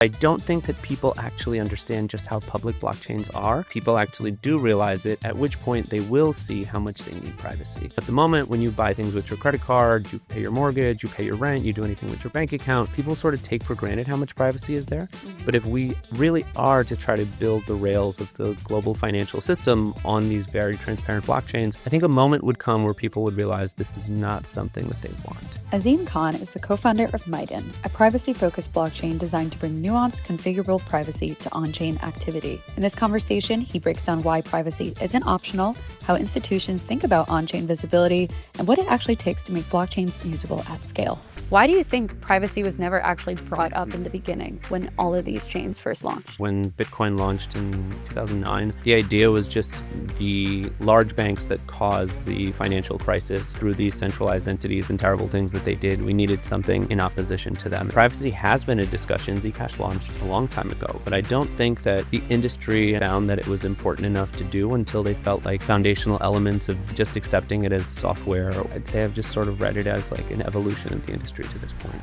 I don't think that people actually understand just how public blockchains are. People actually do realize it, at which point they will see how much they need privacy. At the moment, when you buy things with your credit card, you pay your mortgage, you pay your rent, you do anything with your bank account, people sort of take for granted how much privacy is there. But if we really are to try to build the rails of the global financial system on these very transparent blockchains, I think a moment would come where people would realize this is not something that they want. Azeem Khan is the co-founder of Miden, a privacy-focused blockchain designed to bring nuanced, configurable privacy to on-chain activity. In this conversation, he breaks down why privacy isn't optional, how institutions think about on-chain visibility, and what it actually takes to make blockchains usable at scale. Why do you think privacy was never actually brought up in the beginning when all of these chains first launched? When Bitcoin launched in 2009, the idea was just the large banks that caused the financial crisis through these centralized entities and terrible things that they did. We needed something in opposition to them. Privacy has been a discussion. Zcash launched a long time ago, but I don't think that the industry found that it was important enough to do until they felt like foundational elements of just accepting it as software. I'd say I've just sort of read it as like an evolution of the industry to this point.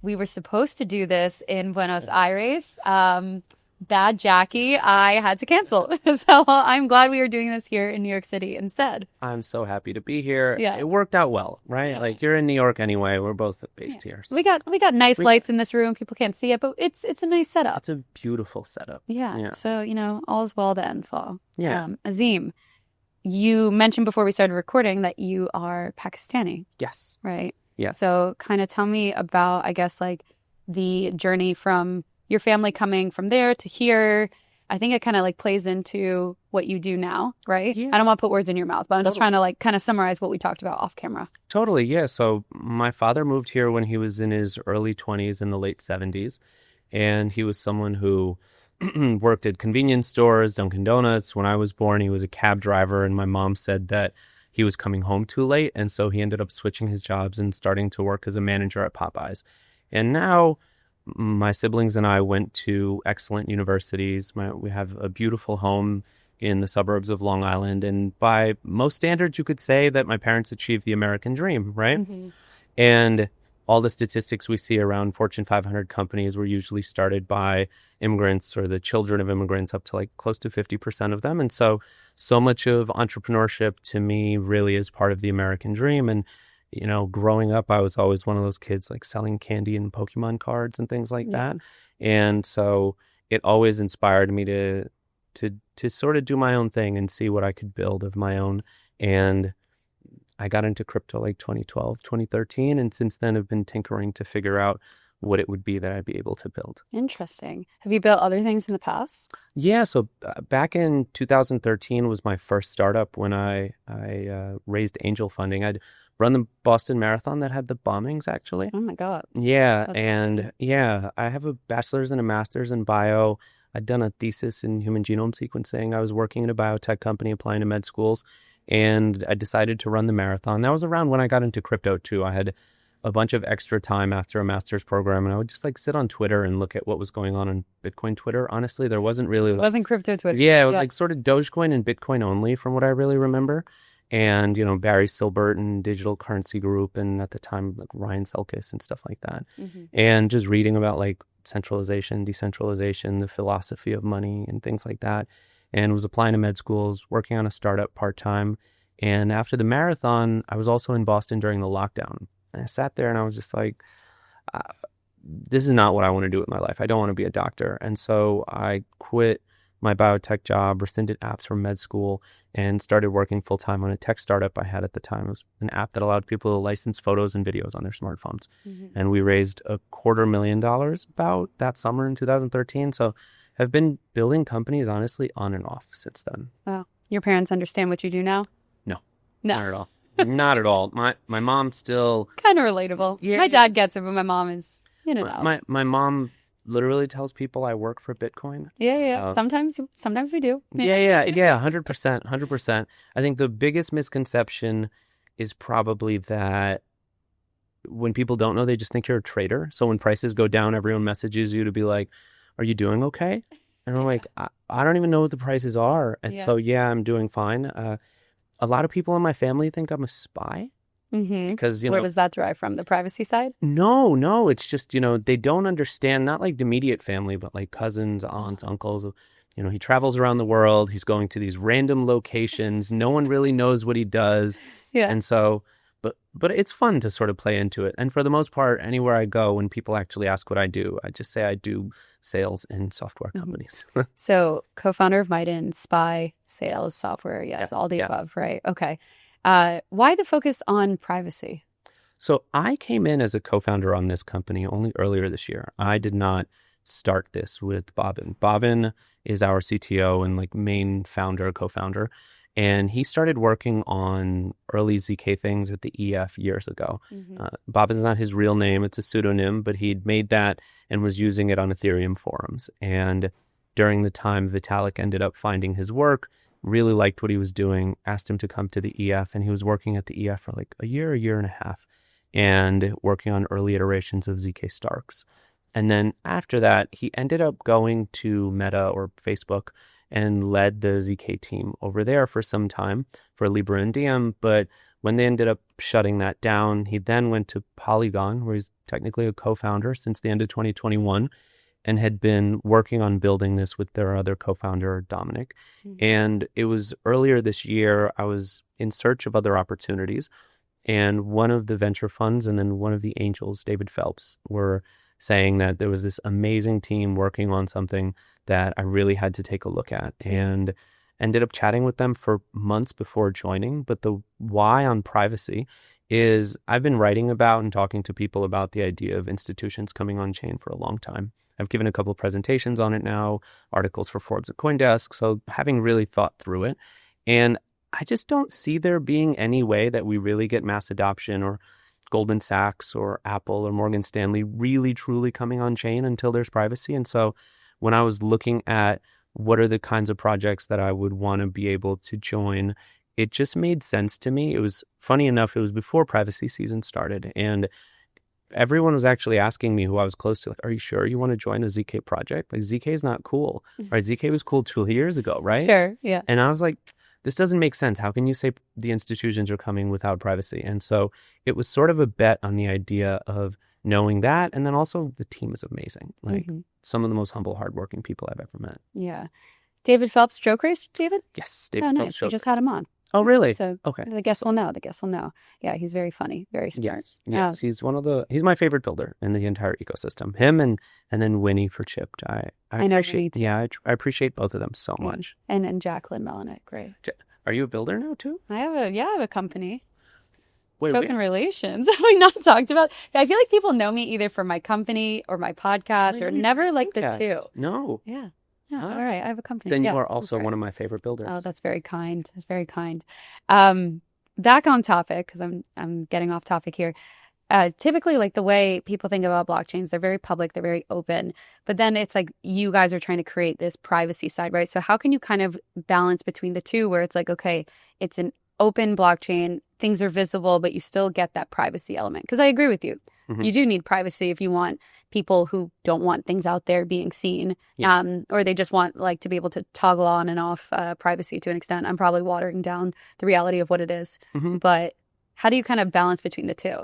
We were supposed to do this in Buenos Aires. Bad Jackie, I had to cancel. So I'm glad we are doing this here in New York City instead. I'm so happy to be here. Yeah. It worked out well, right? Like you're in New York anyway. We're both based here. So. We got nice lights in this room. People can't see it, but it's a nice setup. It's a beautiful setup. Yeah. So, all's well that ends well. Yeah. Azeem, you mentioned before we started recording that you are Pakistani. Yes. Right? Yeah. So kind of tell me about, I guess, like the journey from your family coming from there to here. I think it kind of like plays into what you do now, right? Yeah. I don't want to put words in your mouth, but I'm just trying to like kind of summarize what we talked about off camera. Totally, yeah. So my father moved here when he was in his early 20s and the late 70s. And he was someone who worked at convenience stores, Dunkin' Donuts. When I was born, he was a cab driver. And my mom said that he was coming home too late. And so he ended up switching his jobs and starting to work as a manager at Popeyes. And now my siblings and I went to excellent universities. We have a beautiful home in the suburbs of Long Island. And by most standards, you could say that my parents achieved the American dream, right? Mm-hmm. And all the statistics we see around Fortune 500 companies were usually started by immigrants or the children of immigrants, up to like close to 50% of them. And so much of entrepreneurship to me really is part of the American dream. And growing up, I was always one of those kids like selling candy and Pokemon cards and things like that. And so it always inspired me to sort of do my own thing and see what I could build of my own. And I got into crypto like 2012, 2013. And since then I've been tinkering to figure out what it would be that I'd be able to build. Interesting. Have you built other things in the past? Yeah. So back in 2013 was my first startup when I raised angel funding. I'd run the Boston Marathon that had the bombings, actually. Oh, my God. Yeah. I have a bachelor's and a master's in bio. I'd done a thesis in human genome sequencing. I was working in a biotech company applying to med schools, and I decided to run the marathon. That was around when I got into crypto, too. I had a bunch of extra time after a master's program, and I would just like sit on Twitter and look at what was going on Bitcoin Twitter. Honestly, there wasn't really... It wasn't crypto Twitter. Yeah, it was like sort of Dogecoin and Bitcoin only from what I really remember. And, Barry Silbert and Digital Currency Group, and at the time, like Ryan Selkis and stuff like that. Mm-hmm. And just reading about like centralization, decentralization, the philosophy of money and things like that. And was applying to med schools, working on a startup part-time. And after the marathon, I was also in Boston during the lockdown. And I sat there and I was just like, this is not what I want to do with my life. I don't want to be a doctor. And so I quit my biotech job, rescinded apps from med school, and started working full-time on a tech startup I had at the time. It was an app that allowed people to license photos and videos on their smartphones. Mm-hmm. And we raised $250,000 about that summer in 2013. So I've been building companies, honestly, on and off since then. Wow. Your parents understand what you do now? No. Not at all. Not at all. My mom still... Kind of relatable. Yeah. My dad gets it, but my mom is, My mom literally tells people I work for Bitcoin. Yeah. Sometimes we do. Yeah. 100%. I think the biggest misconception is probably that when people don't know, they just think you're a trader. So when prices go down, everyone messages you to be like, are you doing okay? And I'm like, I don't even know what the prices are. And so, I'm doing fine. A lot of people in my family think I'm a spy. Because, Where was that derived from? The privacy side? No, it's just, they don't understand, not like the immediate family, but like cousins, aunts, uncles. He travels around the world. He's going to these random locations. No one really knows what he does. Yeah. And so, but it's fun to sort of play into it. And for the most part, anywhere I go, when people actually ask what I do, I just say I do sales in software companies. So co-founder of Miden, SPY, sales, software. Yes, all the above, right? Okay. Why the focus on privacy? So I came in as a co-founder on this company only earlier this year. I did not start this with Bobin. Bobin is our CTO and like main founder, co-founder. And he started working on early ZK things at the EF years ago. Bobin's not his real name. It's a pseudonym, but he'd made that and was using it on Ethereum forums. And during the time, Vitalik ended up finding his work, really liked what he was doing, asked him to come to the EF. And he was working at the EF for like a year and a half, and working on early iterations of ZK Starks. And then after that, he ended up going to Meta or Facebook and led the ZK team over there for some time for Libra and Diem. But when they ended up shutting that down, he then went to Polygon, where he's technically a co-founder since the end of 2021, and had been working on building this with their other co-founder, Dominic. And it was earlier this year, I was in search of other opportunities. And one of the venture funds and then one of the angels, David Phelps, were saying that there was this amazing team working on something that I really had to take a look at, and ended up chatting with them for months before joining. But the why on privacy is I've been writing about and talking to people about the idea of institutions coming on chain for a long time. I've given a couple of presentations on it now, articles for Forbes and CoinDesk. So having really thought through it, and I just don't see there being any way that we really get mass adoption, or Goldman Sachs or Apple or Morgan Stanley really truly coming on chain until there's privacy. And so when I was looking at what are the kinds of projects that I would want to be able to join, it just made sense to me. It was funny enough, it was before privacy season started, and everyone was actually asking me who I was close to, like, are you sure you want to join a ZK project? Like, ZK is not cool. Right? ZK was cool 2 years ago, right? Sure, yeah. And I was like, this doesn't make sense. How can you say the institutions are coming without privacy? And so it was sort of a bet on the idea of knowing that. And then also the team is amazing. Like some of the most humble, hardworking people I've ever met. Yeah. David Phelps, joke race, David? Yes. David Phelps. Nice. We just had him on. Oh, really? So okay. The guests will know. Yeah, he's very funny, very smart. Yes. He's he's my favorite builder in the entire ecosystem. Him and then Winnie for Chipped. I know. I appreciate both of them so much. And Jacquelyn Melinek, great. Are you a builder now too? I have a company. Wait, Token Relations. Have we not talked about? I feel like people know me either from my company or my podcast, or never like the two. No. Yeah. All right. I have a company. Then you are also one of my favorite builders. Oh, that's very kind. That's very kind. Back on topic, because I'm getting off topic here. Typically, like the way people think about blockchains, they're very public, they're very open. But then it's like you guys are trying to create this privacy side, right? So how can you kind of balance between the two, where it's like, okay, it's an open blockchain, things are visible, but you still get that privacy element? Because I agree with you. You do need privacy if you want people who don't want things out there being seen, or they just want like to be able to toggle on and off privacy to an extent. I'm probably watering down the reality of what it is. But how do you kind of balance between the two?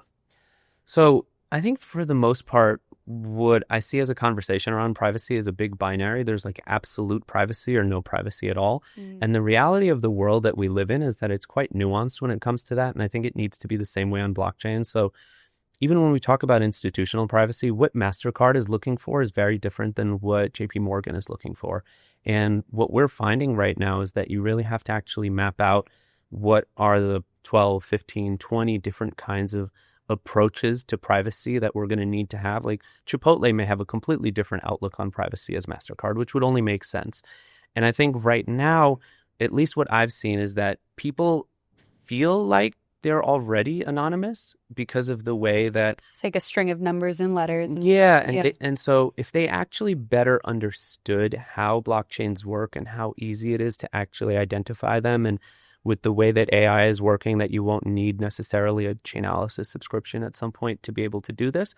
So I think for the most part, what I see as a conversation around privacy is a big binary. There's like absolute privacy or no privacy at all. And the reality of the world that we live in is that it's quite nuanced when it comes to that. And I think it needs to be the same way on blockchain. So even when we talk about institutional privacy, what MasterCard is looking for is very different than what JP Morgan is looking for. And what we're finding right now is that you really have to actually map out what are the 12, 15, 20 different kinds of approaches to privacy that we're going to need to have. Like Chipotle may have a completely different outlook on privacy as MasterCard, which would only make sense. And I think right now, at least what I've seen is that people feel like they're already anonymous because of the way that it's like a string of numbers and letters. And so if they actually better understood how blockchains work and how easy it is to actually identify them, and with the way that AI is working, that you won't need necessarily a Chainalysis subscription at some point to be able to do this,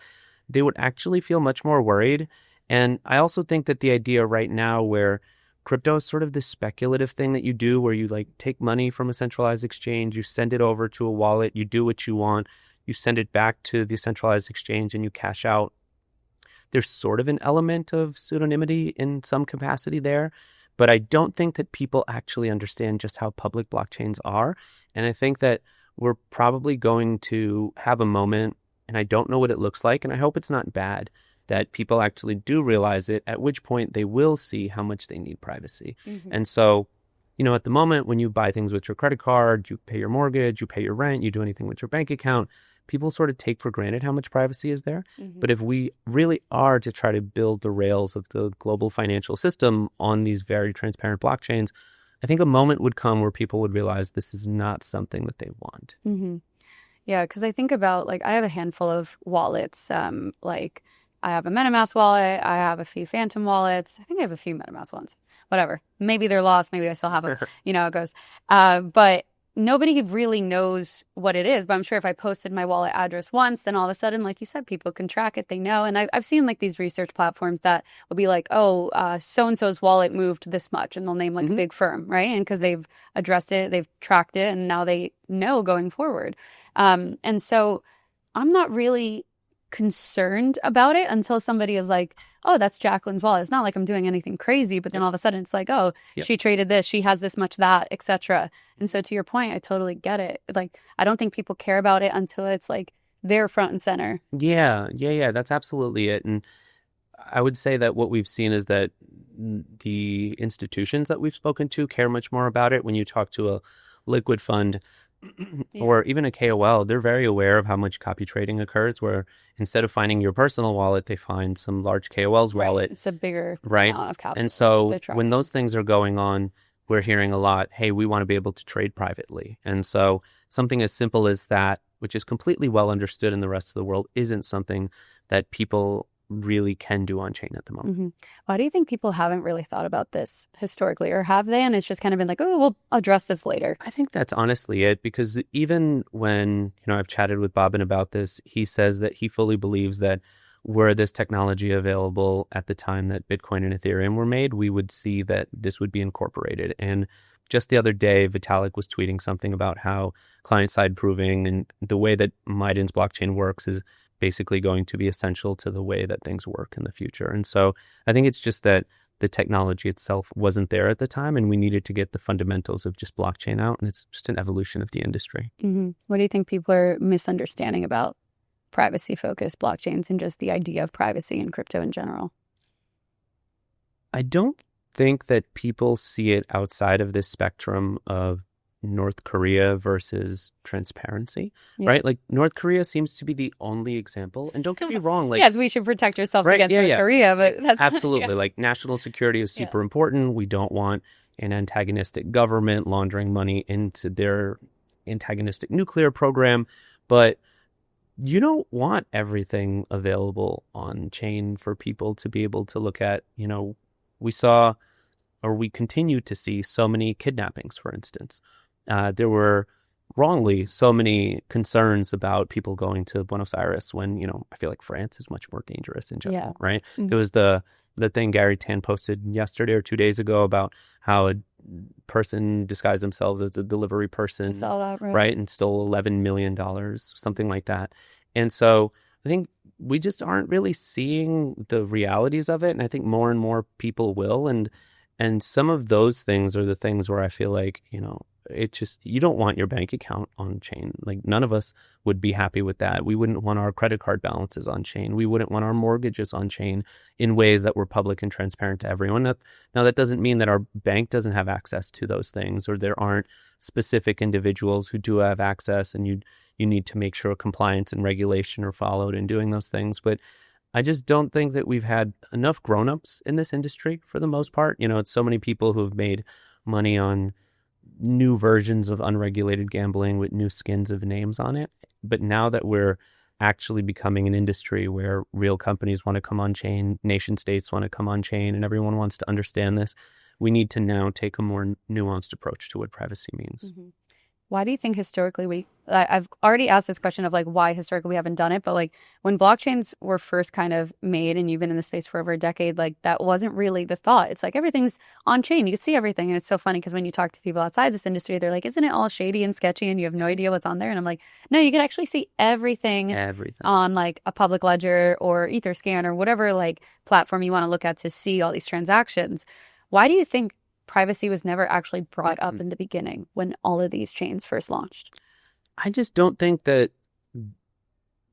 they would actually feel much more worried. And I also think that the idea right now where crypto is sort of this speculative thing that you do where you like take money from a centralized exchange, you send it over to a wallet, you do what you want, you send it back to the centralized exchange and you cash out. There's sort of an element of pseudonymity in some capacity there, but I don't think that people actually understand just how public blockchains are. And I think that we're probably going to have a moment, and I don't know what it looks like, and I hope it's not bad, that people actually do realize it, at which point they will see how much they need privacy. And so, at the moment when you buy things with your credit card, you pay your mortgage, you pay your rent, you do anything with your bank account, people sort of take for granted how much privacy is there. But if we really are to try to build the rails of the global financial system on these very transparent blockchains, I think a moment would come where people would realize this is not something that they want. Yeah, because I think about, like, I have a handful of wallets. Like, I have a MetaMask wallet. I have a few Phantom wallets. I think I have a few MetaMask ones. Whatever. Maybe they're lost. Maybe I still have them. How it goes. But nobody really knows what it is. But I'm sure if I posted my wallet address once, then all of a sudden, like you said, people can track it. They know. And I've seen like these research platforms that will be like, oh, so-and-so's wallet moved this much. And they'll name like a big firm, right? And because they've addressed it, they've tracked it, and now they know going forward. And so I'm not really concerned about it until somebody is like, oh, that's Jacquelyn's wallet. It's not like I'm doing anything crazy, but then all of a sudden it's like, oh, she traded this, she has this much that, etc. And so to your point, I totally get it. Like, I don't think people care about it until it's like they're front and center. Yeah, that's absolutely it. And I would say that what we've seen is that the institutions that we've spoken to care much more about it. When you talk to a liquid fund or even a KOL, they're very aware of how much copy trading occurs, where instead of finding your personal wallet, they find some large KOL's wallet. It's a bigger amount of capital. And so when those things are going on, we're hearing a lot, hey, we want to be able to trade privately. And so something as simple as that, which is completely well understood in the rest of the world, isn't something that people really can do on chain at the moment. Why do you think people haven't really thought about this historically, or have they? And it's just kind of been like, oh, we'll address this later. I think that's honestly it, because even when, I've chatted with Bobbin about this, he says that he fully believes that were this technology available at the time that Bitcoin and Ethereum were made, we would see that this would be incorporated. And just the other day, Vitalik was tweeting something about how client-side proving and the way that Miden's blockchain works is basically going to be essential to the way that things work in the future. And so I think it's just that the technology itself wasn't there at the time, and we needed to get the fundamentals of just blockchain out, and it's just an evolution of the industry. What do you think people are misunderstanding about privacy-focused blockchains and just the idea of privacy in crypto in general? I don't think that people see it outside of this spectrum of North Korea versus transparency, right? Like North Korea seems to be the only example. And don't get me wrong, like, yes, we should protect ourselves against North Korea, but that's absolutely like national security is super important. We don't want an antagonistic government laundering money into their antagonistic nuclear program, but you don't want everything available on chain for people to be able to look at. We saw, or we continue to see, so many kidnappings, for instance. There were wrongly so many concerns about people going to Buenos Aires when, I feel like France is much more dangerous in general, right? There was the thing Gary Tan posted yesterday or 2 days ago about how a person disguised themselves as a delivery person, I saw that, right? And stole $11 million, something like that. And so I think we just aren't really seeing the realities of it. And I think more and more people will. And some of those things are the things where I feel like, it just, you don't want your bank account on chain. Like, none of us would be happy with that. We wouldn't want our credit card balances on chain. We wouldn't want our mortgages on chain in ways that were public and transparent to everyone. Now, that doesn't mean that our bank doesn't have access to those things, or there aren't specific individuals who do have access, and you need to make sure compliance and regulation are followed in doing those things. But I just don't think that we've had enough grown-ups in this industry for the most part. It's so many people who have made money on new versions of unregulated gambling with new skins of names on it. But now that we're actually becoming an industry where real companies want to come on chain, nation states want to come on chain, and everyone wants to understand this, we need to now take a more nuanced approach to what privacy means. Why do you think historically I've already asked this question of like why historically we haven't done it, but like when blockchains were first kind of made and you've been in the space for over a decade, like that wasn't really the thought. It's like everything's on chain. You can see everything. And it's so funny because when you talk to people outside this industry, they're like, isn't it all shady and sketchy and you have no idea what's on there? And I'm like, no, you can actually see everything on like a public ledger or Etherscan or whatever like platform you want to look at to see all these transactions. Why do you think privacy was never actually brought up in the beginning when all of these chains first launched? I just don't think that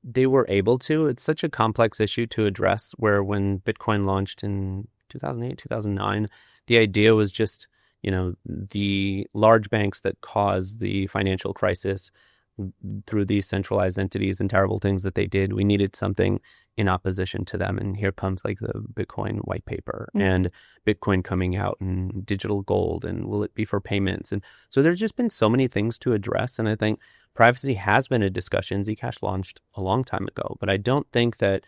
they were able to. It's such a complex issue to address where when Bitcoin launched in 2008, 2009, the idea was just, the large banks that caused the financial crisis through these centralized entities and terrible things that they did. We needed something in opposition to them. And here comes like the Bitcoin white paper and Bitcoin coming out and digital gold and will it be for payments? And so there's just been so many things to address. And I think privacy has been a discussion. Zcash launched a long time ago, but I don't think that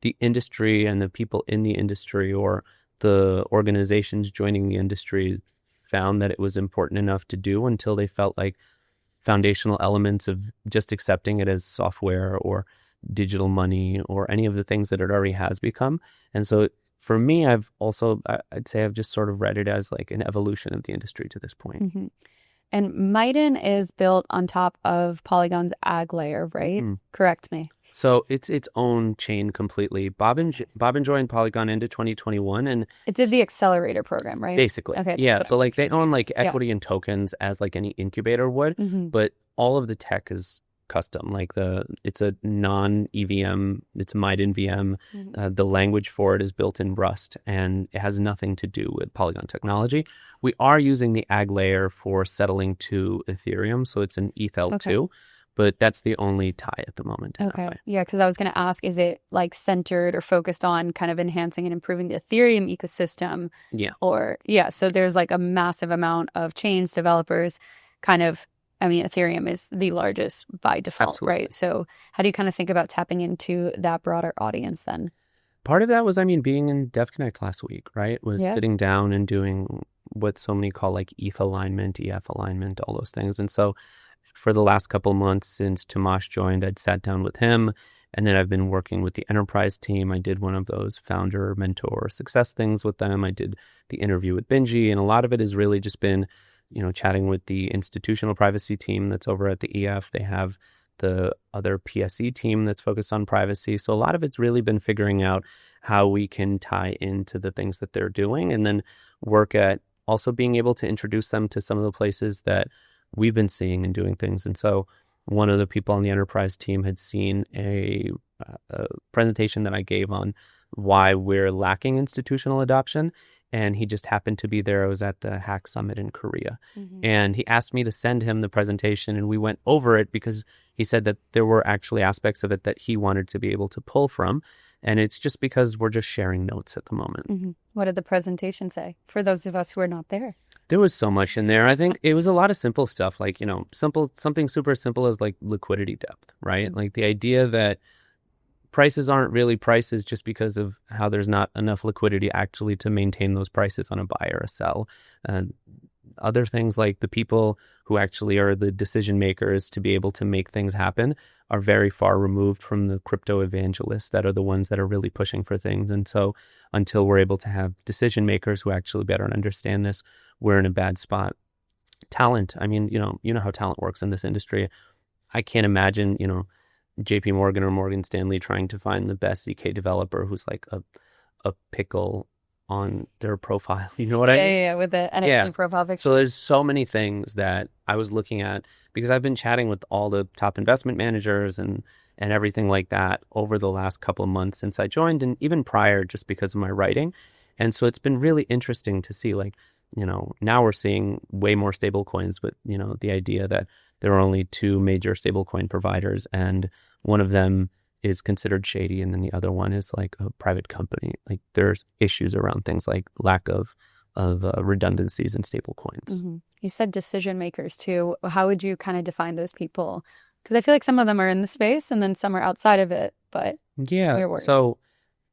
the industry and the people in the industry or the organizations joining the industry found that it was important enough to do until they felt like foundational elements of just accepting it as software or digital money or any of the things that it already has become. And so for me, I'd say I've just sort of read it as like an evolution of the industry to this point. Mm-hmm. And Miden is built on top of Polygon's ag layer, right? Correct me. So it's its own chain completely. Bob and joined Polygon into 2021, and it did the accelerator program, right? Basically, okay. Yeah. So like they own like equity and tokens as like any incubator would, but all of the tech is custom. Like it's a non-EVM, it's Miden VM. The language for it is built in Rust, and it has nothing to do with Polygon technology. We are using the ag layer for settling to Ethereum, so it's an ETH2, but that's the only tie at the moment. Okay. Yeah, because I was going to ask, is it like centered or focused on kind of enhancing and improving the Ethereum ecosystem? Yeah. So there's like a massive amount of chains developers kind of. I mean, Ethereum is the largest by default, Absolutely. Right? So how do you kind of think about tapping into that broader audience then? Part of that was, being in DevConnect last week, right? Was sitting down and doing what so many call like ETH alignment, EF alignment, all those things. And so for the last couple of months since Tomasz joined, I'd sat down with him, and then I've been working with the enterprise team. I did one of those founder, mentor, success things with them. I did the interview with Benji, and a lot of it has really just been chatting with the institutional privacy team that's over at the EF. They have the other PSE team that's focused on privacy. So a lot of it's really been figuring out how we can tie into the things that they're doing, and then work at also being able to introduce them to some of the places that we've been seeing and doing things. And so one of the people on the enterprise team had seen a presentation that I gave on why we're lacking institutional adoption. And he just happened to be there. I was at the Hack Summit in Korea. And he asked me to send him the presentation, and we went over it because he said that there were actually aspects of it that he wanted to be able to pull from. And it's just because we're just sharing notes at the moment. What did the presentation say for those of us who are not there? There was so much in there. I think it was a lot of simple stuff, like, something super simple as like liquidity depth, right? Like the idea that prices aren't really prices just because of how there's not enough liquidity actually to maintain those prices on a buy or a sell. Other things like the people who actually are the decision makers to be able to make things happen are very far removed from the crypto evangelists that are the ones that are really pushing for things. And so until we're able to have decision makers who actually better understand this, we're in a bad spot. Talent. You know how talent works in this industry. I can't imagine, JP Morgan or Morgan Stanley trying to find the best ZK developer who's like a pickle on their profile. You know what I mean? Yeah, with the NFT profile picture. So there's so many things that I was looking at because I've been chatting with all the top investment managers and everything like that over the last couple of months since I joined, and even prior, just because of my writing. And so it's been really interesting to see, like, now we're seeing way more stable coins, but, the idea that there are only two major stablecoin providers, and one of them is considered shady, and then the other one is like a private company. Like there's issues around things like lack of redundancies in stablecoins. You said decision makers too. How would you kind of define those people? Because I feel like some of them are in the space and then some are outside of it. But yeah, so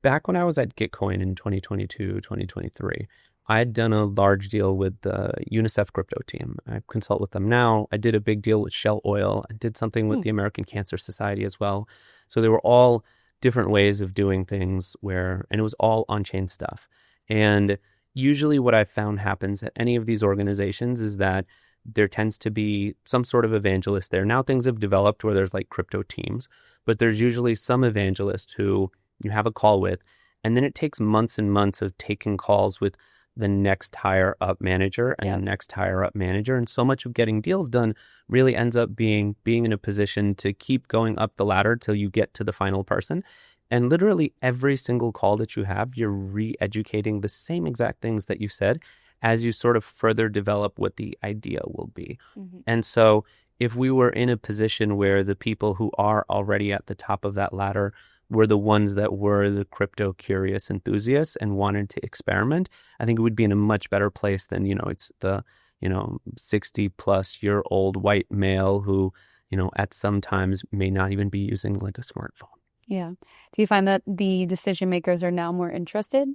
back when I was at Gitcoin in 2022, 2023, I had done a large deal with the UNICEF crypto team. I consult with them now. I did a big deal with Shell Oil. I did something with the American Cancer Society as well. So they were all different ways of doing things and it was all on-chain stuff. And usually what I've found happens at any of these organizations is that there tends to be some sort of evangelist there. Now things have developed where there's like crypto teams, but there's usually some evangelist who you have a call with, and then it takes months and months of taking calls with the next higher up manager and the next higher up manager. And so much of getting deals done really ends up being in a position to keep going up the ladder till you get to the final person. And literally every single call that you have, you're re-educating the same exact things that you said as you sort of further develop what the idea will be. And so if we were in a position where the people who are already at the top of that ladder were the ones that were the crypto curious enthusiasts and wanted to experiment, I think it would be in a much better place than, it's the, 60 plus year old white male who, at some times may not even be using like a smartphone. Yeah. Do you find that the decision makers are now more interested?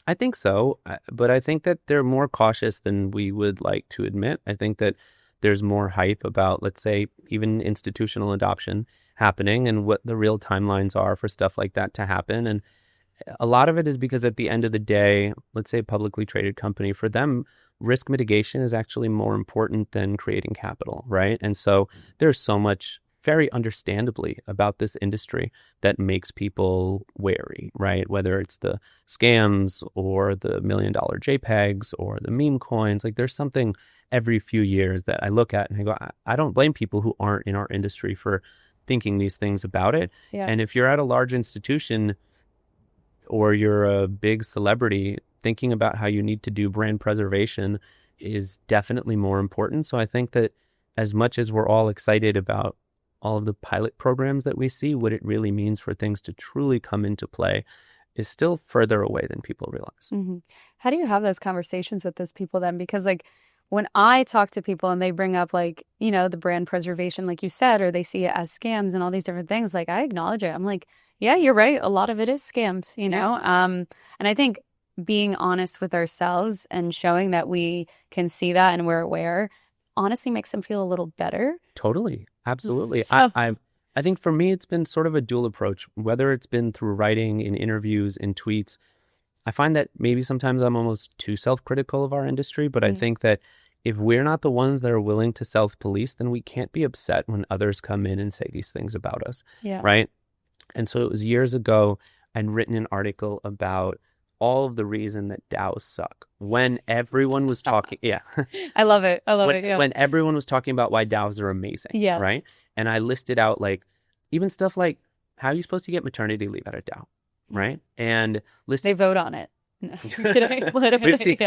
I think so, but I think that they're more cautious than we would like to admit. I think that there's more hype about, let's say, even institutional adoption happening and what the real timelines are for stuff like that to happen. And a lot of it is because at the end of the day, let's say a publicly traded company, for them, risk mitigation is actually more important than creating capital, right? And so there's so much, very understandably, about this industry that makes people wary, right? Whether it's the scams or the $1 million JPEGs or the meme coins, like there's something every few years that I look at and I go, I don't blame people who aren't in our industry for thinking these things about it. Yeah. And if you're at a large institution or you're a big celebrity, thinking about how you need to do brand preservation is definitely more important. So I think that as much as we're all excited about all of the pilot programs that we see, what it really means for things to truly come into play is still further away than people realize. How do you have those conversations with those people then? Because like when I talk to people and they bring up like, the brand preservation, like you said, or they see it as scams and all these different things, like I acknowledge it. I'm like, yeah, you're right. A lot of it is scams, know? And I think being honest with ourselves and showing that we can see that and we're aware honestly makes them feel a little better. Totally. Absolutely. So, I think for me, it's been sort of a dual approach, whether it's been through writing, in interviews, in tweets. I find that maybe sometimes I'm almost too self-critical of our industry, but I think that if we're not the ones that are willing to self-police, then we can't be upset when others come in and say these things about us, right? And so it was years ago, I'd written an article about all of the reason that DAOs suck. When everyone was talking, I love it. I love it. Yeah. When everyone was talking about why DAOs are amazing, right? And I listed out like even stuff like how are you supposed to get maternity leave at a DAO, right? And they vote on it. No.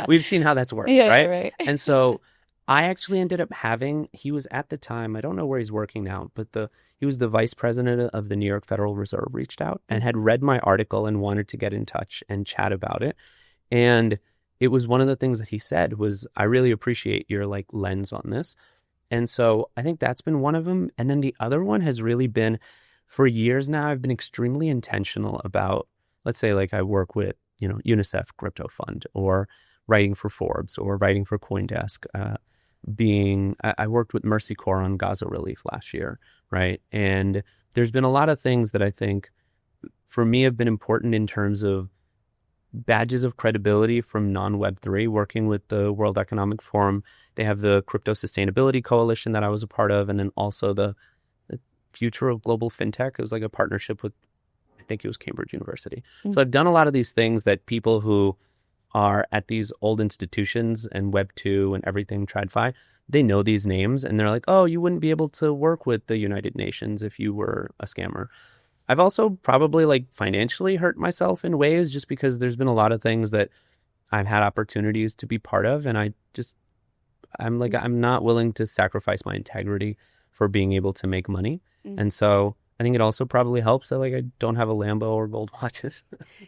We've seen how that's worked, right? Right. And so I actually ended up he was at the time, I don't know where he's working now, but he was the vice president of the New York Federal Reserve, reached out and had read my article and wanted to get in touch and chat about it. And it was one of the things that he said was, I really appreciate your like lens on this. And so I think that's been one of them. And then the other one has really been, for years now, I've been extremely intentional about, let's say like I work with, UNICEF Crypto Fund or writing for Forbes or writing for CoinDesk. I worked with Mercy Corps on Gaza relief last year, right? And there's been a lot of things that I think for me have been important in terms of badges of credibility from non-Web3, working with the World Economic Forum. They have the Crypto Sustainability Coalition that I was a part of, and then also the Future of Global FinTech. It was like a partnership with, I think it was Cambridge University. So I've done a lot of these things that people who are at these old institutions and Web2 and everything TradFi, they know these names and they're like, oh, you wouldn't be able to work with the United Nations if you were a scammer. I've also probably like financially hurt myself in ways just because there's been a lot of things that I've had opportunities to be part of. And I'm not willing to sacrifice my integrity for being able to make money. And so I think it also probably helps that like I don't have a Lambo or gold watches.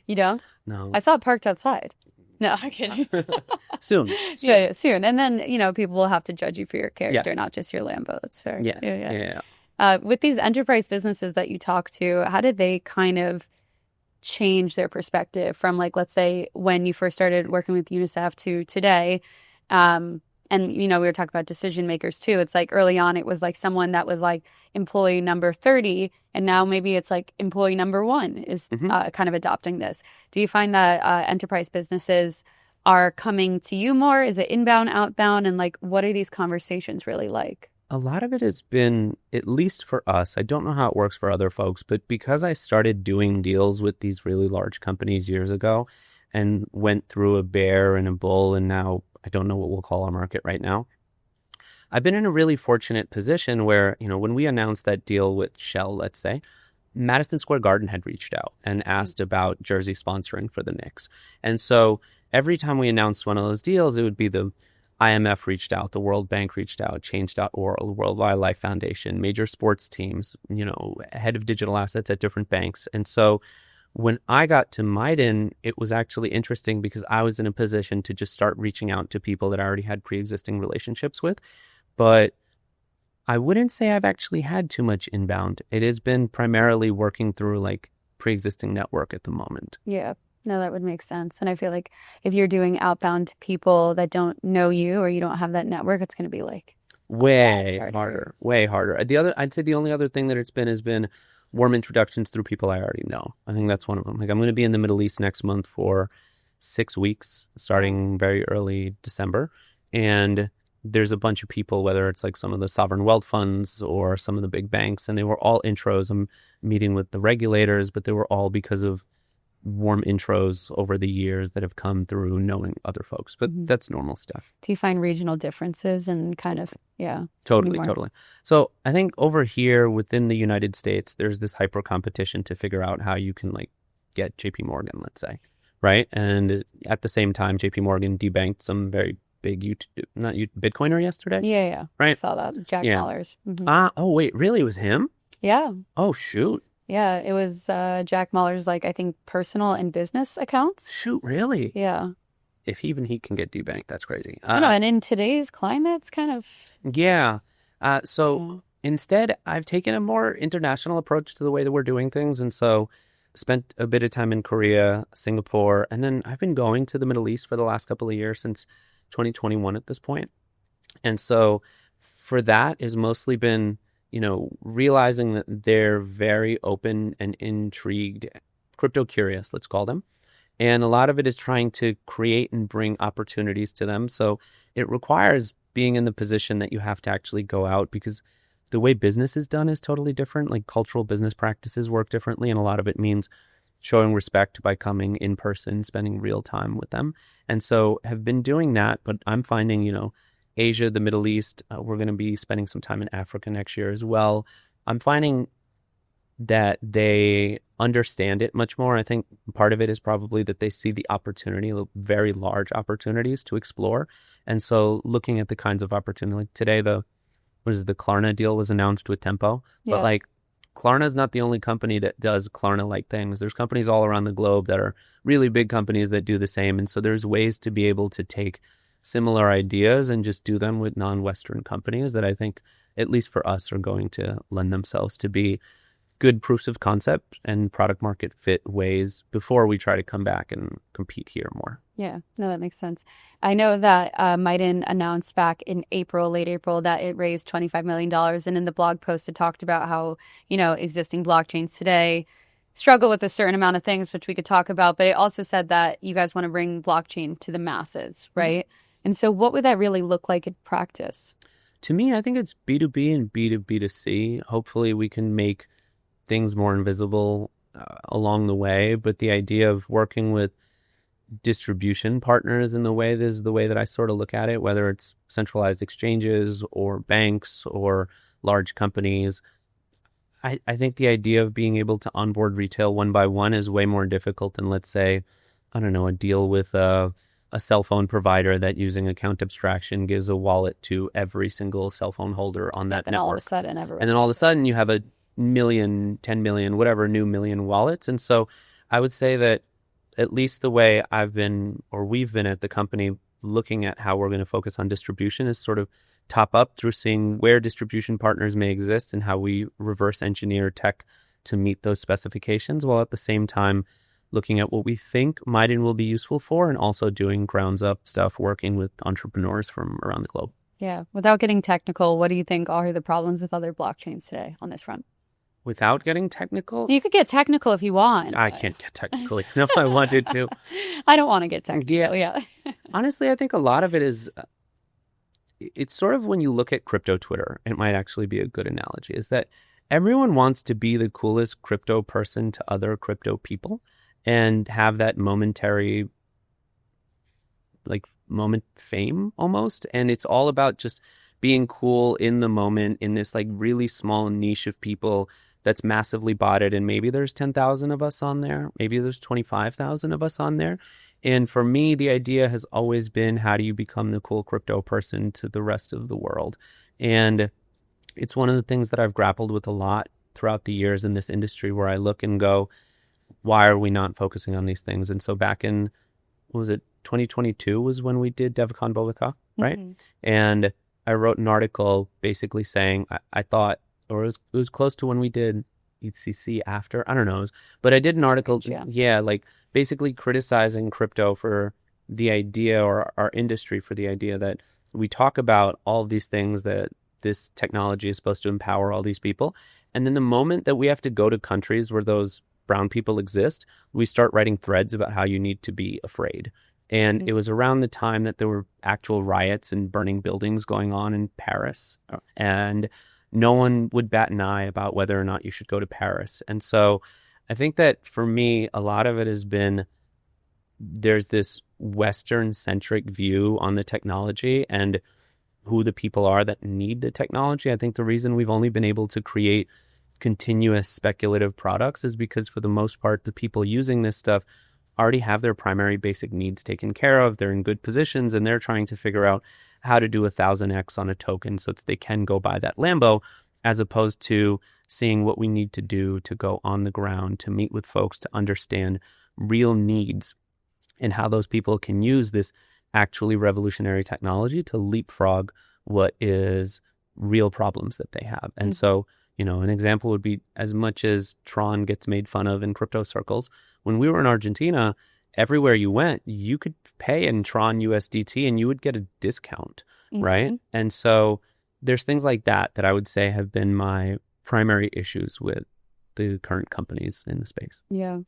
You don't? No. I saw it parked outside. No, I'm kidding. Soon. Yeah, soon. And then, people will have to judge you for your character, Yes. not just your Lambo. That's fair. Yeah. With these enterprise businesses that you talk to, how did they kind of change their perspective from, like, let's say when you first started working with UNICEF to today. And, we were talking about decision makers too. It's like early on, it was like someone that was like employee number 30. And now maybe it's like employee number 1 is kind of adopting this. Do you find that enterprise businesses are coming to you more? Is it inbound, outbound? And like, what are these conversations really like? A lot of it has been, at least for us, I don't know how it works for other folks, but because I started doing deals with these really large companies years ago and went through a bear and a bull, and now I don't know what we'll call our market right now, I've been in a really fortunate position where, when we announced that deal with Shell, let's say, Madison Square Garden had reached out and asked about jersey sponsoring for the Knicks. And so every time we announced one of those deals, it would be the IMF reached out, the World Bank reached out, Change.org, the World Wildlife Foundation, major sports teams, head of digital assets at different banks. And so when I got to Miden, it was actually interesting because I was in a position to just start reaching out to people that I already had pre-existing relationships with. But I wouldn't say I've actually had too much inbound. It has been primarily working through like pre-existing network at the moment. Yeah. No, that would make sense. And I feel like if you're doing outbound to people that don't know you or you don't have that network, it's going to be like way harder. I'd say the only other thing that it's been has been warm introductions through people I already know. I think that's one of them. Like, I'm going to be in the Middle East next month for 6 weeks, starting very early December. And there's a bunch of people, whether it's like some of the sovereign wealth funds or some of the big banks, and they were all intros. I'm meeting with the regulators, but they were all because of warm intros over the years that have come through knowing other folks. But that's normal stuff. Do you find regional differences and kind of, Totally. So I think over here within the United States, there's this hyper competition to figure out how you can like get JP Morgan, let's say, right? And at the same time, JP Morgan debanked some very big Bitcoiner yesterday. Yeah. Right. I saw that. Jack Mallers. Oh, wait, really? It was him? Yeah. Oh, shoot. Yeah, it was Jack Mallers, like, I think personal and business accounts. Shoot, really? Yeah. If even he can get debanked, that's crazy. I know, and in today's climate, it's kind of... Yeah. Instead, I've taken a more international approach to the way that we're doing things. And so spent a bit of time in Korea, Singapore, and then I've been going to the Middle East for the last couple of years, since 2021 at this point. And so for that has mostly been, realizing that they're very open and intrigued, crypto curious, let's call them. And a lot of it is trying to create and bring opportunities to them. So it requires being in the position that you have to actually go out, because the way business is done is totally different. Like, cultural business practices work differently. And a lot of it means showing respect by coming in person, spending real time with them. And so have been doing that. But I'm finding, Asia, the Middle East, we're going to be spending some time in Africa next year as well. I'm finding that they understand it much more. I think part of it is probably that they see the opportunity, very large opportunities to explore. And so looking at the kinds of opportunity, like today, the Klarna deal was announced with Tempo. Yeah. But like, Klarna is not the only company that does Klarna-like things. There's companies all around the globe that are really big companies that do the same. And so there's ways to be able to take similar ideas and just do them with non-Western companies that I think, at least for us, are going to lend themselves to be good proofs of concept and product market fit ways before we try to come back and compete here more. Yeah, no, that makes sense. I know that Miden announced back in late April, that it raised $25 million. And in the blog post, it talked about how, existing blockchains today struggle with a certain amount of things, which we could talk about. But it also said that you guys want to bring blockchain to the masses, right? Mm-hmm. And so what would that really look like in practice? To me, I think it's B2B and B2B2C. Hopefully we can make things more invisible along the way. But the idea of working with distribution partners in the way that I sort of look at it, whether it's centralized exchanges or banks or large companies, I think the idea of being able to onboard retail one by one is way more difficult than, let's say, I don't know, a deal with a cell phone provider that, using account abstraction, gives a wallet to every single cell phone holder on that network. And then all of a sudden you have a million, 10 million, whatever, new million wallets. And so I would say that at least the way we've been at the company looking at how we're going to focus on distribution is sort of top up through seeing where distribution partners may exist and how we reverse engineer tech to meet those specifications, while at the same time looking at what we think Miden will be useful for, and also doing grounds up stuff, working with entrepreneurs from around the globe. Yeah. Without getting technical, what do you think are the problems with other blockchains today on this front? Without getting technical? You could get technical if you want. I can't get technical even if I wanted to. I don't want to get technical. Yeah. Honestly, I think a lot of it is, it's sort of when you look at crypto Twitter, it might actually be a good analogy, is that everyone wants to be the coolest crypto person to other crypto people and have that momentary, like, moment fame almost. And it's all about just being cool in the moment in this like really small niche of people that's massively botted. And maybe there's 10,000 of us on there. Maybe there's 25,000 of us on there. And for me, the idea has always been, how do you become the cool crypto person to the rest of the world? And it's one of the things that I've grappled with a lot throughout the years in this industry, where I look and go, why are we not focusing on these things? And so back in, what was it, 2022 was when we did DevCon Bogota, right? Mm-hmm. And I wrote an article basically saying, I thought, or it was close to when we did ECC after, I don't know, but I did an article, like basically criticizing crypto for the idea, or our industry for the idea that we talk about all of these things, that this technology is supposed to empower all these people. And then the moment that we have to go to countries where those brown people exist, we start writing threads about how you need to be afraid. And it was around the time that there were actual riots and burning buildings going on in Paris. And no one would bat an eye about whether or not you should go to Paris. And so I think that for me, a lot of it has been, there's this Western-centric view on the technology and who the people are that need the technology. I think the reason we've only been able to create continuous speculative products is because, for the most part, the people using this stuff already have their primary basic needs taken care of. They're in good positions, and they're trying to figure out how to do 1,000x on a token so that they can go buy that Lambo, as opposed to seeing what we need to do to go on the ground, to meet with folks, to understand real needs and how those people can use this actually revolutionary technology to leapfrog what is real problems that they have. And so, an example would be, as much as Tron gets made fun of in crypto circles, when we were in Argentina, everywhere you went, you could pay in Tron USDT and you would get a discount, right? And so there's things like that I would say have been my primary issues with the current companies in the space. Yeah.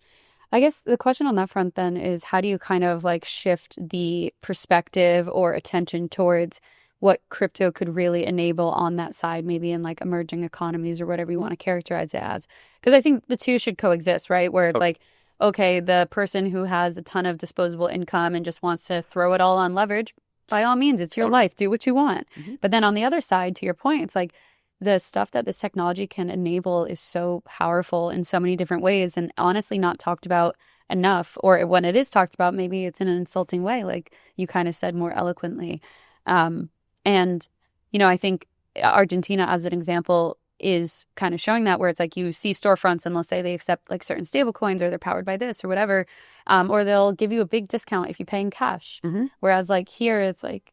I guess the question on that front then is, how do you kind of like shift the perspective or attention towards what crypto could really enable on that side, maybe in like emerging economies or whatever you want to characterize it as? Because I think the two should coexist, right? Where like, okay, the person who has a ton of disposable income and just wants to throw it all on leverage, by all means, it's your life. Do what you want. But then on the other side, to your point, it's like the stuff that this technology can enable is so powerful in so many different ways, and honestly not talked about enough. Or when it is talked about, maybe it's in an insulting way, like you kind of said more eloquently. And, I think Argentina, as an example, is kind of showing that, where it's like you see storefronts and they'll say they accept like certain stable coins, or they're powered by this or whatever, or they'll give you a big discount if you pay in cash. Whereas like here, it's like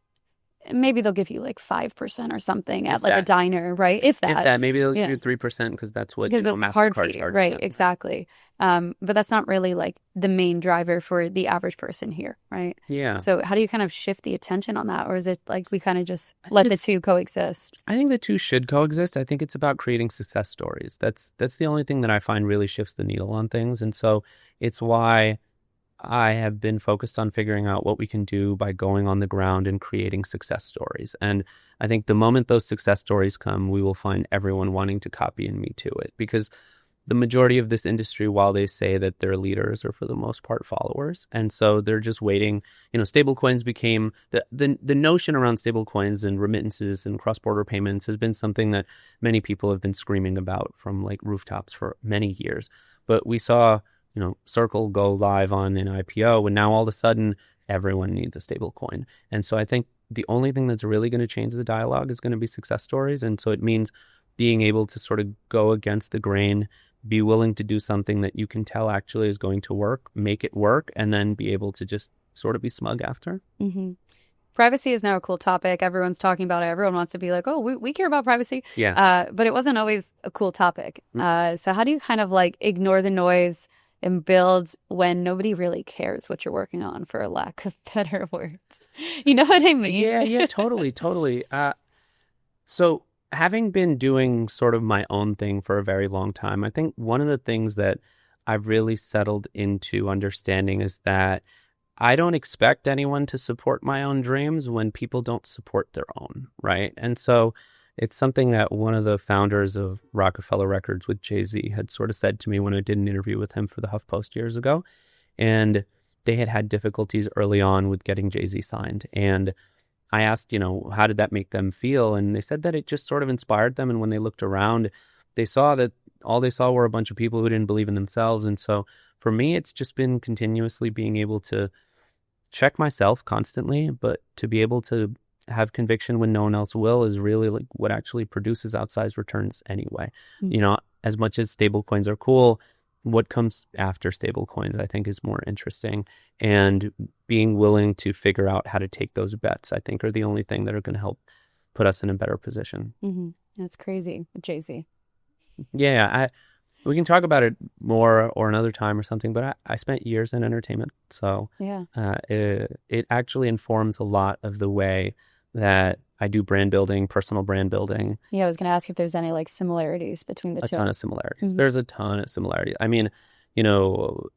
maybe they'll give you like 5% or something at like a diner, right? If that. Maybe they'll give you 3% because that's what it's MasterCard fee, right? Exactly. But that's not really like the main driver for the average person here, right? Yeah. So how do you kind of shift the attention on that? Or is it like we kind of just let the two coexist? I think the two should coexist. I think it's about creating success stories. That's the only thing that I find really shifts the needle on things. And so it's why I have been focused on figuring out what we can do by going on the ground and creating success stories. And I think the moment those success stories come, we will find everyone wanting to copy and me to it. Because the majority of this industry, while they say that they're leaders, are for the most part followers. And so they're just waiting. Stablecoins became the notion around stablecoins and remittances and cross-border payments has been something that many people have been screaming about from like rooftops for many years. But we saw Circle go live on an IPO, and now all of a sudden everyone needs a stable coin. And so I think the only thing that's really going to change the dialogue is going to be success stories. And so it means being able to sort of go against the grain, be willing to do something that you can tell actually is going to work, make it work, and then be able to just sort of be smug after. Privacy is now a cool topic. Everyone's talking about it. Everyone wants to be like, oh, we care about privacy. Yeah. But it wasn't always a cool topic. So how do you kind of like ignore the noise and build when nobody really cares what you're working on, for a lack of better words. You know what I mean? Yeah, totally, totally. So having been doing sort of my own thing for a very long time, I think one of the things that I've really settled into understanding is that I don't expect anyone to support my own dreams when people don't support their own, right? And so it's something that one of the founders of Rockefeller Records with Jay-Z had sort of said to me when I did an interview with him for the HuffPost years ago. And they had difficulties early on with getting Jay-Z signed. And I asked, how did that make them feel? And they said that it just sort of inspired them. And when they looked around, they saw that all they saw were a bunch of people who didn't believe in themselves. And so for me, it's just been continuously being able to check myself constantly, but to be able to have conviction when no one else will is really like what actually produces outsized returns anyway. Mm-hmm. As much as stablecoins are cool, what comes after stablecoins I think is more interesting, and being willing to figure out how to take those bets I think are the only thing that are going to help put us in a better position. Mm-hmm. That's crazy, Jay-Z. Yeah, we can talk about it more or another time or something, but I spent years in entertainment, so yeah, it actually informs a lot of the way that I do brand building, personal brand building. Yeah, I was going to ask if there's any like similarities between the two. A ton of similarities. Mm-hmm. There's a ton of similarities. I mean,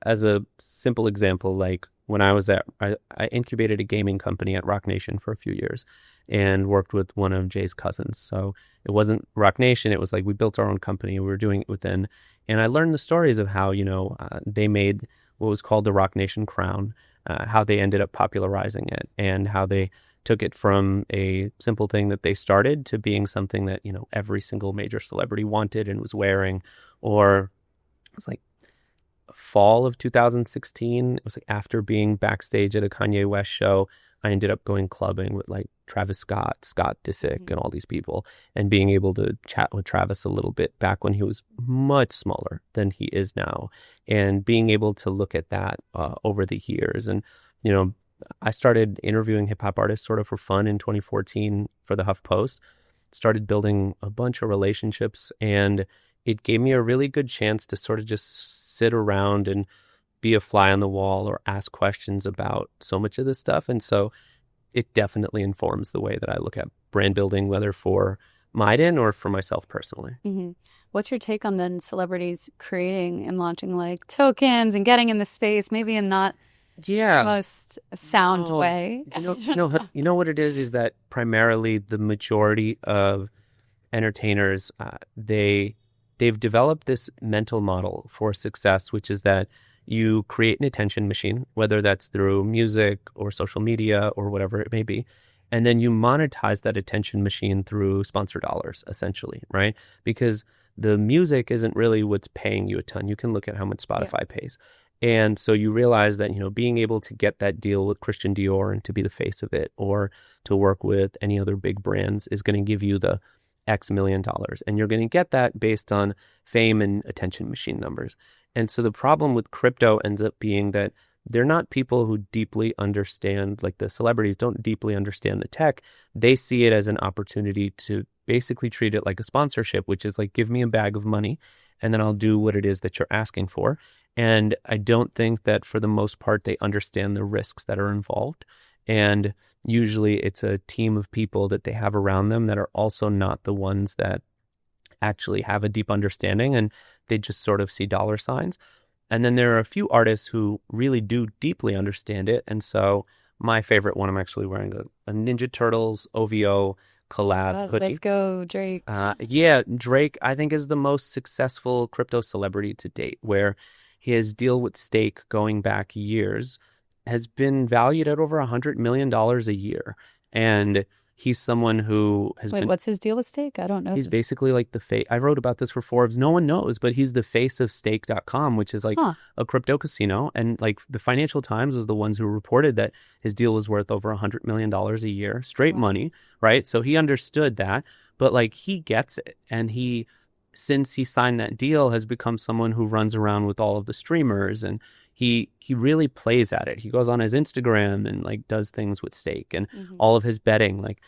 as a simple example, like when I incubated a gaming company at Rock Nation for a few years and worked with one of Jay's cousins. So it wasn't Rock Nation. It was like we built our own company. We were doing it within. And I learned the stories of how, they made what was called the Rock Nation crown, how they ended up popularizing it, and how they took it from a simple thing that they started to being something that, every single major celebrity wanted and was wearing. Or it's like fall of 2016. It was like after being backstage at a Kanye West show, I ended up going clubbing with like Travis Scott, Scott Disick, and all these people, and being able to chat with Travis a little bit back when he was much smaller than he is now, and being able to look at that over the years. And, I started interviewing hip hop artists sort of for fun in 2014 for the HuffPost, started building a bunch of relationships, and it gave me a really good chance to sort of just sit around and be a fly on the wall or ask questions about so much of this stuff. And so it definitely informs the way that I look at brand building, whether for Miden or for myself personally. Mm-hmm. What's your take on then celebrities creating and launching like tokens and getting in the space, maybe in not the most sound way? You know what it is that primarily the majority of entertainers, they've developed this mental model for success, which is that you create an attention machine, whether that's through music or social media or whatever it may be, and then you monetize that attention machine through sponsor dollars, essentially, right? Because the music isn't really what's paying you a ton. You can look at how much Spotify pays. And so you realize that, being able to get that deal with Christian Dior and to be the face of it, or to work with any other big brands, is going to give you the X million dollars. And you're going to get that based on fame and attention machine numbers. And so the problem with crypto ends up being that they're not people who deeply understand, like the celebrities don't deeply understand the tech. They see it as an opportunity to basically treat it like a sponsorship, which is like, give me a bag of money and then I'll do what it is that you're asking for. And I don't think that for the most part, they understand the risks that are involved. And usually it's a team of people that they have around them that are also not the ones that actually have a deep understanding, and they just sort of see dollar signs. And then there are a few artists who really do deeply understand it. And so my favorite one, I'm actually wearing a Ninja Turtles OVO collab hoodie. Let's go, Drake. Drake, I think, is the most successful crypto celebrity to date, where his deal with Stake going back years has been valued at over $100 million a year. And he's someone who has been... what's his deal with Stake? I don't know. He's basically like the face... I wrote about this for Forbes. No one knows, but he's the face of stake.com, which is like a crypto casino. And like the Financial Times was the ones who reported that his deal was worth over $100 million a year, straight money, right? So he understood that, but like he gets it. And he, since he signed that deal, has become someone who runs around with all of the streamers, and he really plays at it. He goes on his Instagram and like does things with Stake and all of his betting. Like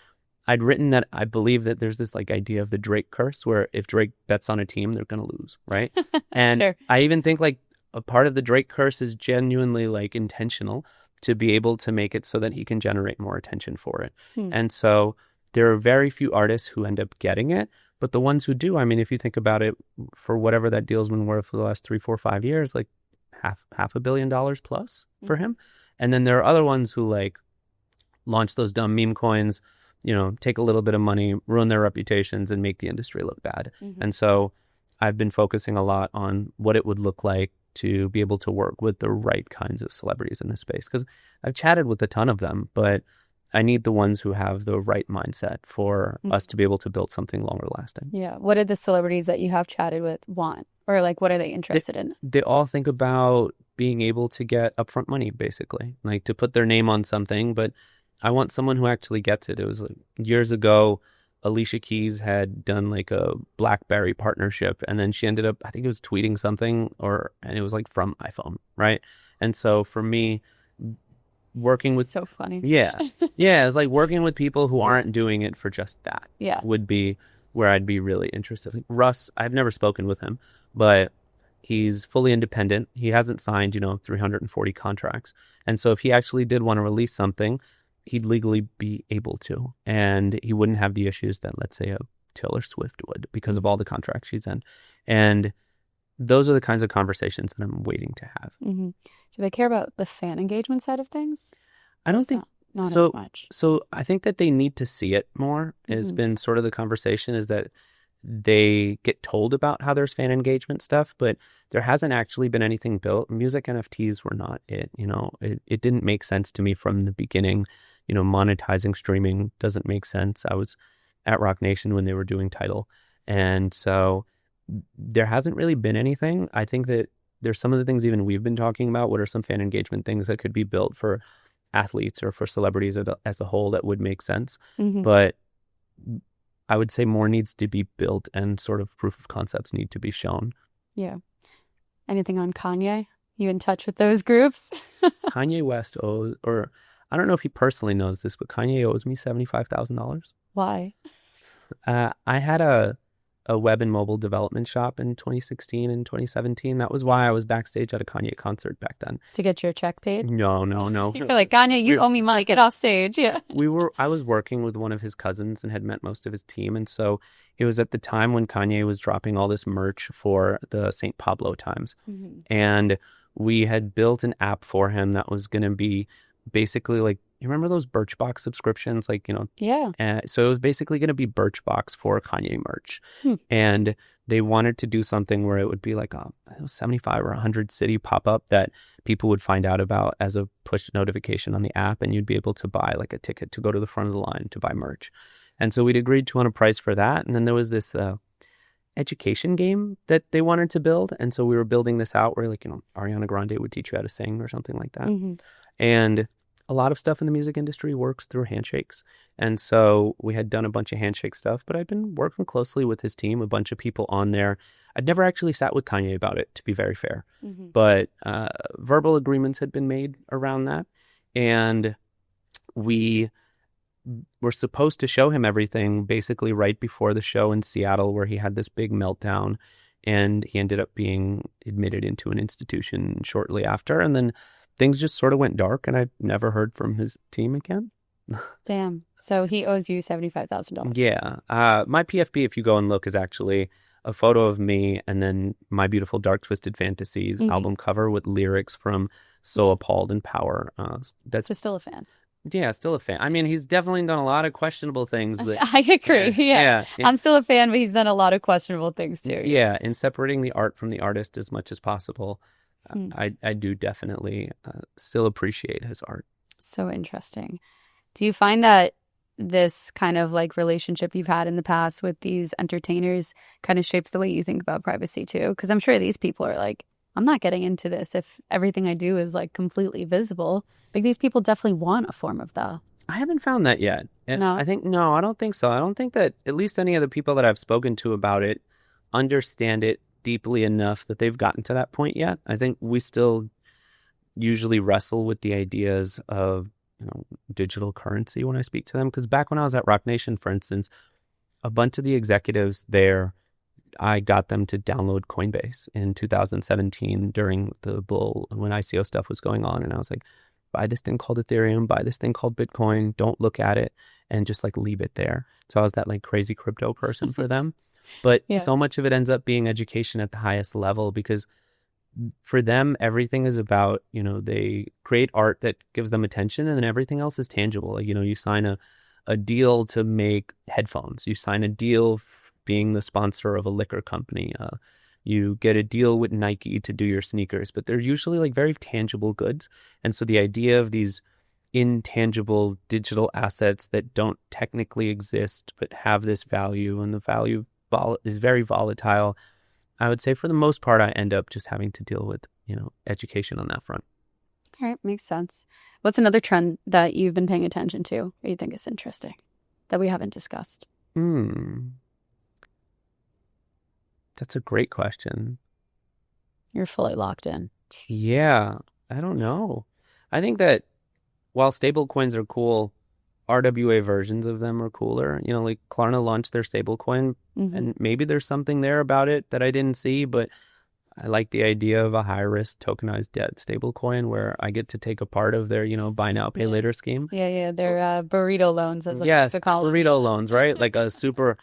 I'd written that I believe that there's this like idea of the Drake curse, where if Drake bets on a team, they're going to lose, right? And Sure. I even think like a part of the Drake curse is genuinely like intentional to be able to make it so that he can generate more attention for it. And so there are very few artists who end up getting it, but the ones who do, I mean, if you think about it, for whatever that deal's been worth for the last 3, 4, 5 years, like half $500 million plus for him. And then there are other ones who like launch those dumb meme coins, you know, take a little bit of money, ruin their reputations, and make the industry look bad. And so I've been focusing a lot on what it would look like to be able to work with the right kinds of celebrities in this space. Because I've chatted with a ton of them, but I need the ones who have the right mindset for us to be able to build something longer lasting. Yeah. What did the celebrities that you have chatted with want? Or like, what are they interested in? They all think about being able to get upfront money, basically, like to put their name on something. But I want someone who actually gets it. It was like years ago, Alicia Keys had done like a BlackBerry partnership, and then she ended up, I think it was tweeting something, and it was like from iPhone, right? And so for me, working with so funny. Yeah. It's like working with people who aren't doing it for just that. Yeah. Would be where I'd be really interested. Like Russ, I've never spoken with him, but he's fully independent. He hasn't signed, 340 contracts. And so if he actually did want to release something, he'd legally be able to. And he wouldn't have the issues that, let's say, a Taylor Swift would because of all the contracts she's in. And those are the kinds of conversations that I'm waiting to have. Do they care about the fan engagement side of things? I don't think not so, as much. So I think that they need to see it more. Has been sort of the conversation, is that they get told about how there's fan engagement stuff, but there hasn't actually been anything built. Music NFTs were not it. It didn't make sense to me from the beginning. Monetizing streaming doesn't make sense. I was at Rock Nation when they were doing Tidal. And so there hasn't really been anything. I think that there's some of the things even we've been talking about. What are some fan engagement things that could be built for athletes or for celebrities as a whole that would make sense? But I would say more needs to be built, and sort of proof of concepts need to be shown. Yeah. Anything on Kanye? You in touch with those groups? Kanye West owes, or I don't know if he personally knows this, but Kanye owes me $75,000. Why? I had a web and mobile development shop in 2016 and 2017. That was why I was backstage at a Kanye concert back then. To get your check paid? No. You're like, Kanye, you owe me money. Get off stage. Yeah. I was working with one of his cousins and had met most of his team. And so it was at the time when Kanye was dropping all this merch for the St. Pablo Times. And we had built an app for him that was going to be basically like, you remember those Birchbox subscriptions? Yeah. So it was basically going to be Birchbox for Kanye merch. And they wanted to do something where it would be like a 75 or 100 city pop-up that people would find out about as a push notification on the app. And you'd be able to buy like a ticket to go to the front of the line to buy merch. And so we'd agreed to on a price for that. And then there was this education game that they wanted to build. And so we were building this out where Ariana Grande would teach you how to sing or something like that. And a lot of stuff in the music industry works through handshakes. And so we had done a bunch of handshake stuff, but I'd been working closely with his team, a bunch of people on there. I'd never actually sat with Kanye about it, to be very fair. But verbal agreements had been made around that. And we were supposed to show him everything basically right before the show in Seattle, where he had this big meltdown. And he ended up being admitted into an institution shortly after. And then things just sort of went dark, and I never heard from his team again. Damn. So he owes you $75,000. Yeah. My PFP, if you go and look, is actually a photo of me and then My Beautiful Dark Twisted Fantasies album cover with lyrics from So Appalled and Power. So still a fan. Yeah, still a fan. I mean, he's definitely done a lot of questionable things. I agree. Yeah. I'm still a fan, but he's done a lot of questionable things too. Yeah, in separating the art from the artist as much as possible. I do definitely still appreciate his art. So interesting. Do you find that this kind of like relationship you've had in the past with these entertainers kind of shapes the way you think about privacy too? Because I'm sure these people are like, I'm not getting into this if everything I do is like completely visible. Like these people definitely want a form of that. I haven't found that yet. No? I don't think so. I don't think that at least any of the people that I've spoken to about it understand it deeply enough that they've gotten to that point yet. I think we still usually wrestle with the ideas of digital currency when I speak to them. Because back when I was at Rock Nation, for instance, a bunch of the executives there I got them to download Coinbase in 2017 during the bull when ICO stuff was going on. And I was like, buy this thing called Ethereum, buy this thing called Bitcoin, don't look at it, and just like leave it there. So I was that like crazy crypto person for them. But so much of it ends up being education at the highest level, because for them, everything is about, they create art that gives them attention, and then everything else is tangible. Like, you sign a deal to make headphones. You sign a deal being the sponsor of a liquor company. You get a deal with Nike to do your sneakers, but they're usually like very tangible goods. And so the idea of these intangible digital assets that don't technically exist but have this value, and the value is very volatile, I would say for the most part I end up just having to deal with education on that front. All right, makes sense. What's another trend that you've been paying attention to or you think is interesting that we haven't discussed? That's a great question. You're fully locked in. Yeah, I don't know. I think that while stablecoins are cool, RWA versions of them are cooler. Like Klarna launched their stablecoin, and maybe there's something there about it that I didn't see, but I like the idea of a high-risk tokenized debt stablecoin where I get to take a part of their, buy now, pay later scheme. Yeah, they're burrito loans, as yes, to call them. Burrito loans, right? Like a super,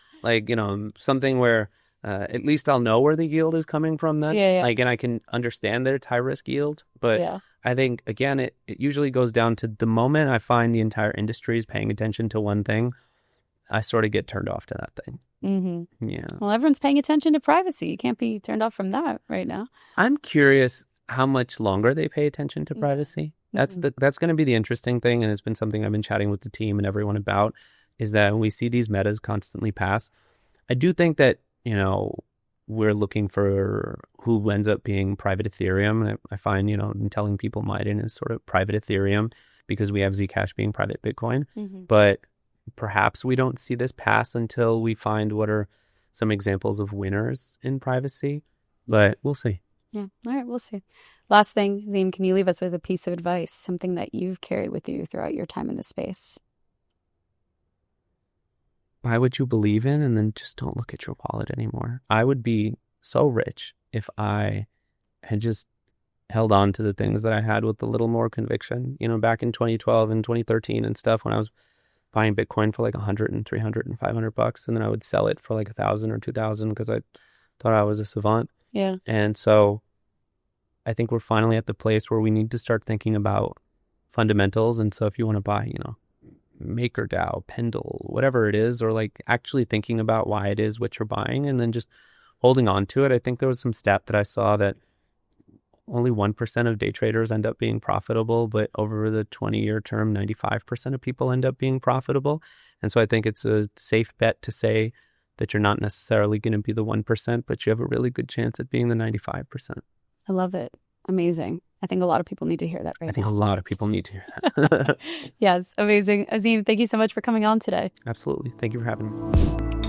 something where at least I'll know where the yield is coming from then. Yeah. And I can understand that it's high-risk yield, but I think, again, it usually goes down to the moment I find the entire industry is paying attention to one thing, I sort of get turned off to that thing. Yeah. Well, everyone's paying attention to privacy. You can't be turned off from that right now. I'm curious how much longer they pay attention to privacy. That's going to be the interesting thing, and it's been something I've been chatting with the team and everyone about, is that when we see these metas constantly pass, I do think that, we're looking for who ends up being private Ethereum. And I find, I'm telling people Miden is sort of private Ethereum because we have Zcash being private Bitcoin. But perhaps we don't see this pass until we find what are some examples of winners in privacy. But we'll see. Yeah. All right. We'll see. Last thing, Azeem, can you leave us with a piece of advice, something that you've carried with you throughout your time in the space? Buy what you believe in, and then just don't look at your wallet anymore. I would be so rich if I had just held on to the things that I had with a little more conviction. Back in 2012 and 2013 and stuff, when I was buying Bitcoin for like 100 and 300 and 500 bucks, and then I would sell it for like 1,000 or 2,000 because I thought I was a savant. Yeah. And so I think we're finally at the place where we need to start thinking about fundamentals. And so if you want to buy, MakerDAO, Pendle, whatever it is, or like actually thinking about why it is what you're buying and then just holding on to it. I think there was some stat that I saw that only 1% of day traders end up being profitable, but over the 20-year term, 95% of people end up being profitable. And so I think it's a safe bet to say that you're not necessarily going to be the 1%, but you have a really good chance at being the 95%. I love it. Amazing. I think a lot of people need to hear that right now. I think a lot of people need to hear that. Yes, amazing. Azeem, thank you so much for coming on today. Absolutely. Thank you for having me.